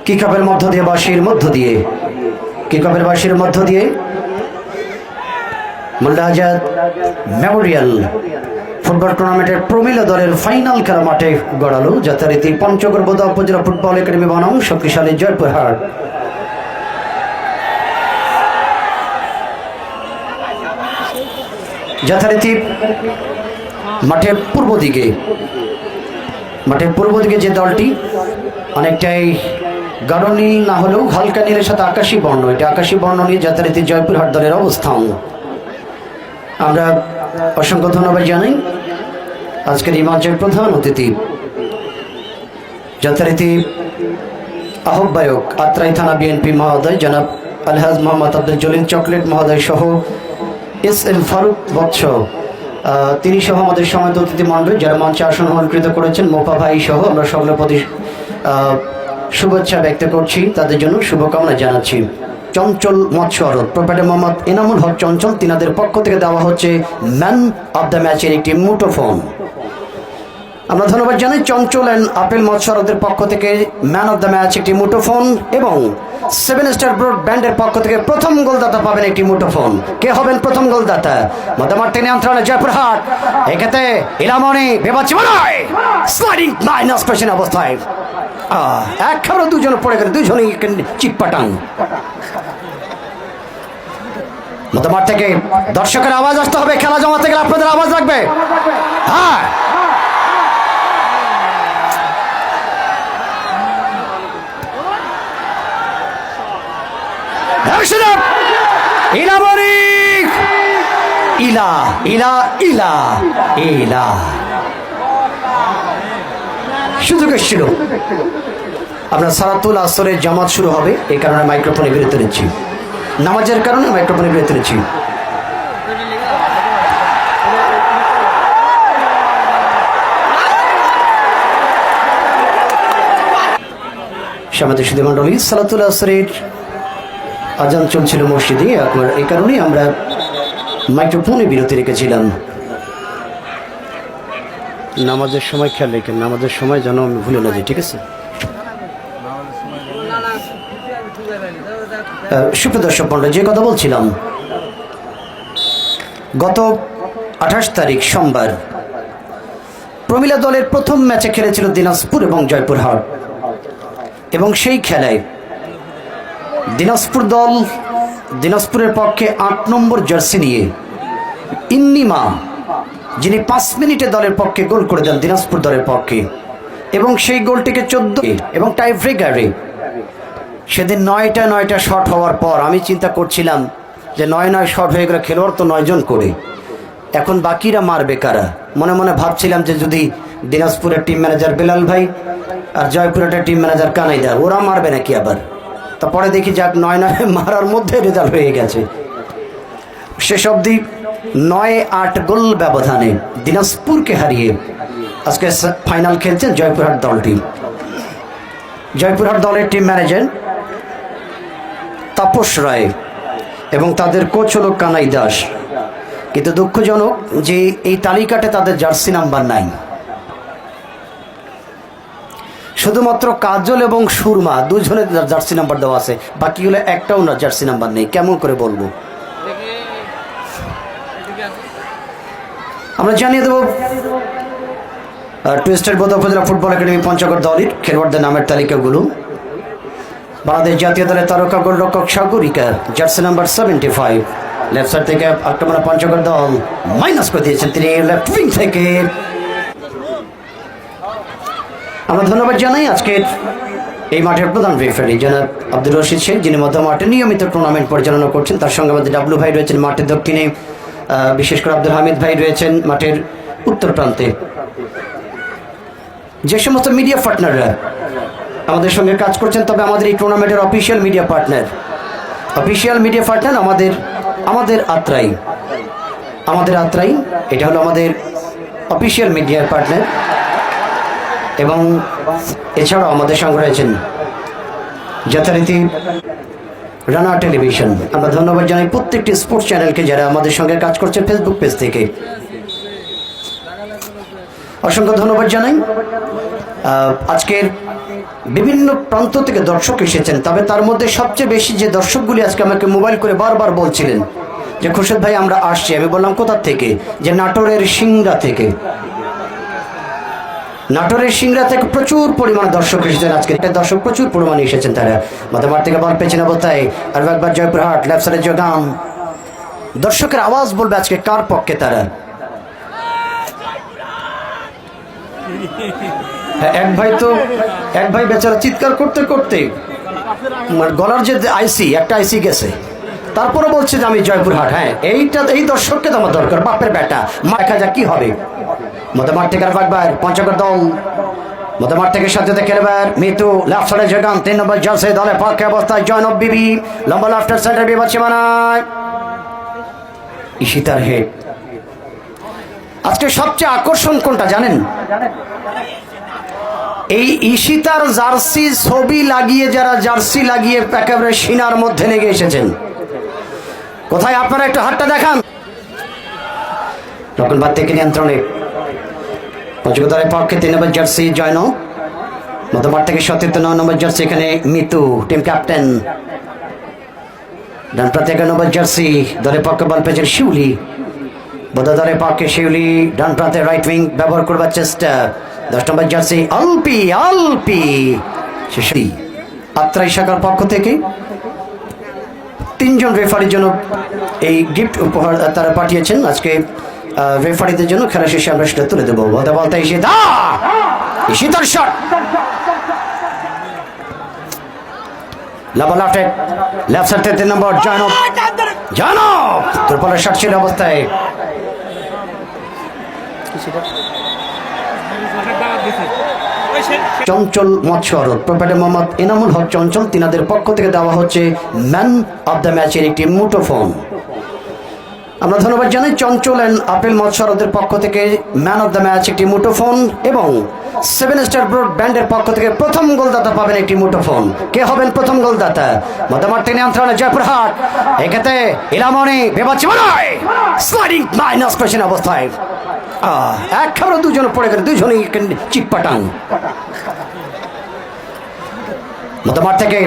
কিকআপের মধ্য দিয়ে বাঁশির মধ্য দিয়ে মোল্লা আজাদ মেমোরিয়াল ফুটবল টুর্নামেন্টের প্রমিলা দলের ফাইনাল খেলা মাঠে গড়ালো যথারীতি পঞ্চগড় বোদা উপজেলা ফুটবল একাডেমি বনাম শক্তিশালী জয়পুরহাট। যথারীতি মাঠের পূর্ব দিকে যে দলটি অনেকটাই গাঢ় নীল না হলেও হালকা নীলের সাথে আকাশী বর্ণ, এটা আকাশী বর্ণ নিয়ে যথারীতি জয়পুরহাট দলের অবস্থান। আমরা অসংখ্য ধন্যবাদ জানাই আজকের এই মঞ্চের প্রধান অতিথি যথারীতি আহ্বায়ক আত্রাই থানা বিএনপি মহোদয় জনাব আলহাজ মোহাম্মদ আব্দুল জলিল চকলেট মহোদয় সহ এস.এম. ফারুক বৎস, তিনি সহ আমাদের সময় অতিথি মণ্ডল যারা মঞ্চে আসন অলঙ্কৃত করেছেন, মোপা ভাই সহ আমরা সকলের প্রতি শুভেচ্ছা ব্যক্ত করছি, তাদের জন্য শুভকামনা জানাচ্ছি। চঞ্চল মৎস্য আড়ত প্রোপাইটার মোহাম্মদ এনামুল হক চঞ্চল, তিনাদের পক্ষ থেকে দেওয়া হচ্ছে ম্যান অব দ্য ম্যাচের একটি মুঠোফোন। আমরা ধন্যবাদ জানাই চঞ্চল অ্যান্ড আপেল মৎস্য আড়তের পক্ষ থেকে ম্যান অব দ্য ম্যাচ একটি মুঠোফোন এবং 7 স্টার ব্রডব্যান্ডের পক্ষ থেকে প্রথম গোলদাতা পাবেন একটি মুঠোফোন। কে হবেন প্রথম গোলদাতা? মধ্যমাঠে নিয়ন্ত্রণে জয়পুরহাট, এক্ষেত্রে ইলামনি বেবাচ্ছি নয়, স্লাইডিং মাইনাস পেশন অবস্থায় একেবারে দুজন পড়ে গেলে, দুজনেই চিটপাটাং। মধ্যমাঠ থেকে দর্শকের আওয়াজ আসতে হবে, খেলা জমাতে গেলে আপনাদের আওয়াজ লাগবে। হ্যাঁ, সুযোগ এসেছিল। আমরা সালাতুল আসরের জামাত শুরু হবে, এই কারণে মাইক্রোফোনে বিরতি নিচ্ছি, নামাজের কারণে মাইক্রোফোনে বিরতি নিচ্ছি। সামাজিক সুধী মণ্ডলী, সালাতুল আসরের আজান চলছিল মসজিদে, আপনার এই কারণেই আমরা মাইক্রোফোনে বিরতি রেখেছিলাম। নামাজের সময় খেয়াল রেখেন, নামাজের সময় যেন আমি ভুলে না যাই, ঠিক আছে? সুপ্রিয় দর্শক মণ্ডলী, যে কথা বলছিলাম, গত 28 তারিখ সোমবার প্রমিলা দলের প্রথম ম্যাচে খেলেছিল দিনাজপুর এবং জয়পুরহাট, এবং সেই খেলায় দিনাজপুর দল দিনাজপুরের পক্ষে 8 নম্বর জার্সি নিয়ে ইন্নিমা, যিনি 5 মিনিটে দলের পক্ষে গোল করে দেন দিনাজপুর দলের পক্ষে, এবং সেই গোলটিকে 14 এবং টাই ব্রেকারে সেদিন 9টা শট হওয়ার পর আমি চিন্তা করছিলাম যে 9 শট হয়ে গেলে খেলোয়াড় তো 9 জন করে, এখন বাকিরা মারবে কারা? মনে মনে ভাবছিলাম যে যদি দিনাজপুরের টিম ম্যানেজার বেলাল ভাই আর জয়পুরহাটের টিম ম্যানেজার কানাইদা ওরা মারবে নাকি আবার। তারপরে দেখি যাক 9 মারার মধ্যে রেজাল্ট হয়ে গেছে। শেষ অবধি 9-8 গোল ব্যবধানে দিনাজপুরকে হারিয়ে আজকে ফাইনাল খেলছেন জয়পুরহাট দলটি। জয়পুরহাট দলের টিম ম্যানেজার তাপস রায় এবং তাদের কোচ হল কানাই দাস, কিন্তু দুঃখজনক যে এই তালিকাতে তাদের জার্সি নাম্বার নাই। শুধুমাত্র কাজল এবং সুরমা দুজনের জার্সি নাম্বার দেওয়া আছে, বাকিগুলো একটাও না জার্সি নাম্বার নেই। কেমন করে বলবো? আমরা জানিয়ে দেব টুইস্টার বোদা উপজেলা ফুটবল একাডেমি পঞ্চগড় দলের খেলোয়াড়দের নামের তালিকাগুলো। বাংলাদেশ জাতীয় দলের তারকা গোলরক্ষক Sagarika jersey number 75, left side থেকে আক্রমণে পঞ্চগড় দল মাইনাস করে দিয়েছেন, তিনি লেফট উইং থেকে। আমরা ধন্যবাদ জানাই আজকের এই মাঠের প্রধান রেফারি জনাব আব্দুর রশিদ শেখ, যিনি মধ্যমাঠে নিয়মিত টুর্নামেন্ট পরিচালনা করছেন। তার সঙ্গে আমাদের ডাব্লু ভাই রয়েছেন মাঠের দক্ষিণে, বিশেষ করে আব্দুল হামিদ ভাই রয়েছেন মাঠের উত্তর প্রান্তে। যে সমস্ত মিডিয়া পার্টনাররা আমাদের সঙ্গে কাজ করছেন, তবে আমাদের এই টুর্নামেন্টের অফিসিয়াল মিডিয়া পার্টনার আমাদের আত্রাই, এটা হলো আমাদের অফিসিয়াল মিডিয়া পার্টনার। এবং এছাড়াও আমাদের সঙ্গে রয়েছেন যথারীতি রানা টেলিভিশন। আমরা ধন্যবাদ জানাই প্রত্যেকটি স্পোর্টস চ্যানেলকে যারা আমাদের সঙ্গে কাজ করছে ফেসবুক পেজ থেকে। অসংখ্য ধন্যবাদ জানাই। আজকের বিভিন্ন প্রান্ত থেকে দর্শক এসেছেন, তবে তার মধ্যে সবচেয়ে বেশি যে দর্শকগুলি আজকে আমাকে মোবাইল করে বারবার বলছিলেন যে খুরশেদ ভাই আমরা আসছি, আমি বললাম কোথা থেকে, যে নাটোরের সিংড়া থেকে। নাটোরের সিংড়া থেকে প্রচুর পরিমাণে দর্শক এসেছেন আজকে, দর্শক প্রচুর পরিমাণে এসেছেন তারা। মাথামার থেকে বল পেছনে অবস্থায় আর একবার জয়পুরহাট লেফসারের যোগান। দর্শকের আওয়াজ বলবে আজকে কার পক্ষে তারা। এক ভাই বেচারা চিৎকার করতে করতে গলার যে আইসি একটা আইসি গেছে, তারপরে বলছে যে আমি জয়পুরহাট। হ্যাঁ, এই দর্শককে তো আমার দরকার, বাপের বেটা। দেখা যাক কি হবে। মতামার থেকে একবার পঞ্চগড় দল, মতামার থেকে সাথে খেলবার মিতু লেফট সাইডে যোগান। 3 নম্বর জার্সি দলের পক্ষে অবস্থায় জয়নব বিবি, লম্বা লেফট সাইডে বিবাদ সীমানায় ঈশিতার হেড। আজকে সবচেয়ে আকর্ষণ কোনটা জানেন? এই ঈশিতার জার্সি ছবি লাগিয়ে, যারা জার্সি লাগিয়ে একেবারে সিনার মধ্যে লেগে এসেছেন। কোথায় আপনারা একটু হাতটা দেখান। রকনবাদ থেকে নিয়ন্ত্রণে পঞ্চগড়ের পক্ষে 3 নম্বর জার্সি জয়ন, মধ্যমাঠ থেকে 9 নম্বর জার্সি এখানে মিতু টিম ক্যাপ্টেন। ডান প্রান্তে 11 নম্বর জার্সি দলের পক্ষে বল পেয়েছেন শিউলি, বোধা দলের পক্ষে শিউলি ডান প্রান্তে রাইট উইং ব্যবহার করবার চেষ্টা। 10 নম্বর জার্সি আলপি আত্রাই শাখার পক্ষ থেকে 3 জন রেফারির জন্য এই গিফট উপহার তারা পাঠিয়েছেন। আজকে রেফারিদের জন্য খেলা শেষে আমরা সেটা তুলে দেবো। বলতে ঈশিতার শট, লেফট সাইড 3 নম্বর জয়নব তোরপলের শট ছিল অবস্থায়। চঞ্চল মৎস্য আড়ত প্রোপাইটার মোহাম্মদ এনামুল হক চঞ্চল, তিনাদের পক্ষ থেকে দেওয়া হচ্ছে ম্যান অব দ্য ম্যাচের একটি মুঠোফোন। আমরা ধন্যবাদ জানাই চঞ্চল অ্যান্ড আপেল মৎস্য আড়তের পক্ষ থেকে ম্যান অব দ্য ম্যাচ একটি মুঠোফোন, এবং 7 স্টার ব্রডব্যান্ডের পক্ষ থেকে প্রথম গোলদাতা পাবেন একটি মুঠোফোন। কে হবেন প্রথম গোলদাতা? মধ্যমাঠ নিয়ন্ত্রণে জয়পুরহাট, এক্ষেত্রে ইলামনি বেবাচ্ছি নয়, স্লাইডিং মাইনাস পেশন অবস্থায় একেবারে দুজন পড়ে গেলে, দুজনেই চিটপাটাং। মধ্যমাঠ থেকে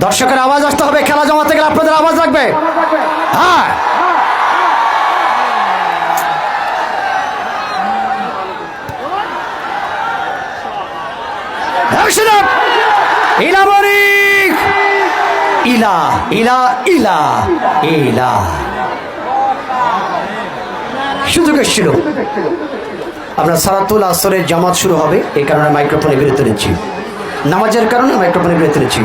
দর্শকের আওয়াজ আসতে হবে, খেলা জমাতে গেলে আপনাদের আওয়াজ লাগবে। হ্যাঁ, সুযোগ এসেছিল। আমরা সালাতুল আসরের জামাত শুরু হবে, এই কারণে মাইক্রোফোনে বিরতি নিচ্ছি, নামাজের কারণে মাইক্রোফোনে বিরতি নিচ্ছি।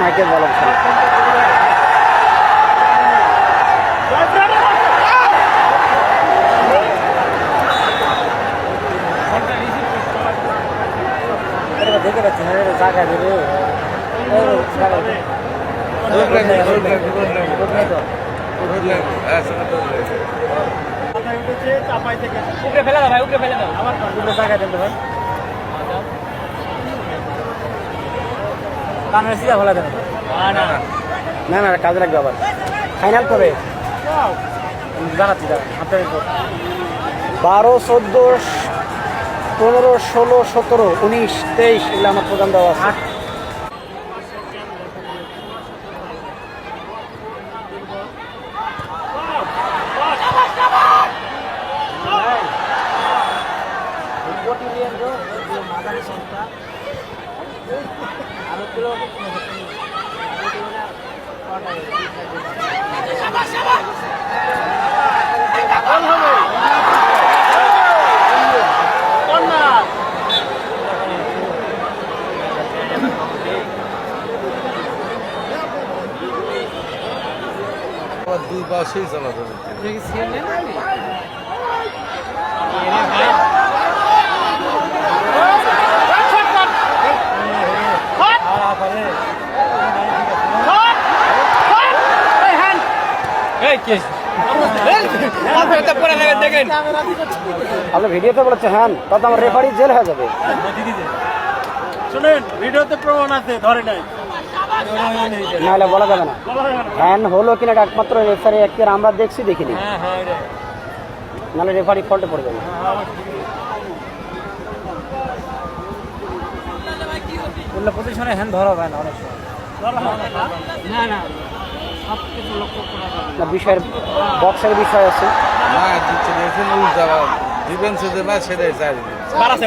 মাইকেল বলো দেখে যাচ্ছে জায়গা দেবে উপরে ফেলে দাও ভাই, উপরে ফেলে দাও, আমার জায়গা দেবে ভাই, কানের সিধা ফেলে দেবে। না না কাজে লাগবে, আবার ফাইনাল কবে জানাচ্ছি, আপনার 12, 14, 15, 16, 17, 19, 23 এগুলো আমার প্রোগ্রাম দেওয়া আছে। দুই পাশেই চালাতে আপনি ভিডিওতে বলেছে হ্যাঁ তত আমার রেফারি জেল হয়ে যাবে। শুনেন ভিডিওতে প্রমাণ আছে ধরে নাই নাহলে বলা যাবে না হ্যান হলো কিনা এটা একমাত্র রেফারি একের আমরা দেখছি দেখিনি, নাহলে রেফারি ফল্টে পড়ে যাবে। পজিশনে হ্যান্ড ধরা হয় না অনেক সময় না না সব কিছু লক্ষ্য করা যাবে না বিষয়ের বক্সের বিষয় আছে না দিচ্ছে উল্টা ডিফেন্সে দেবে সেটাই চাই বাড়াছে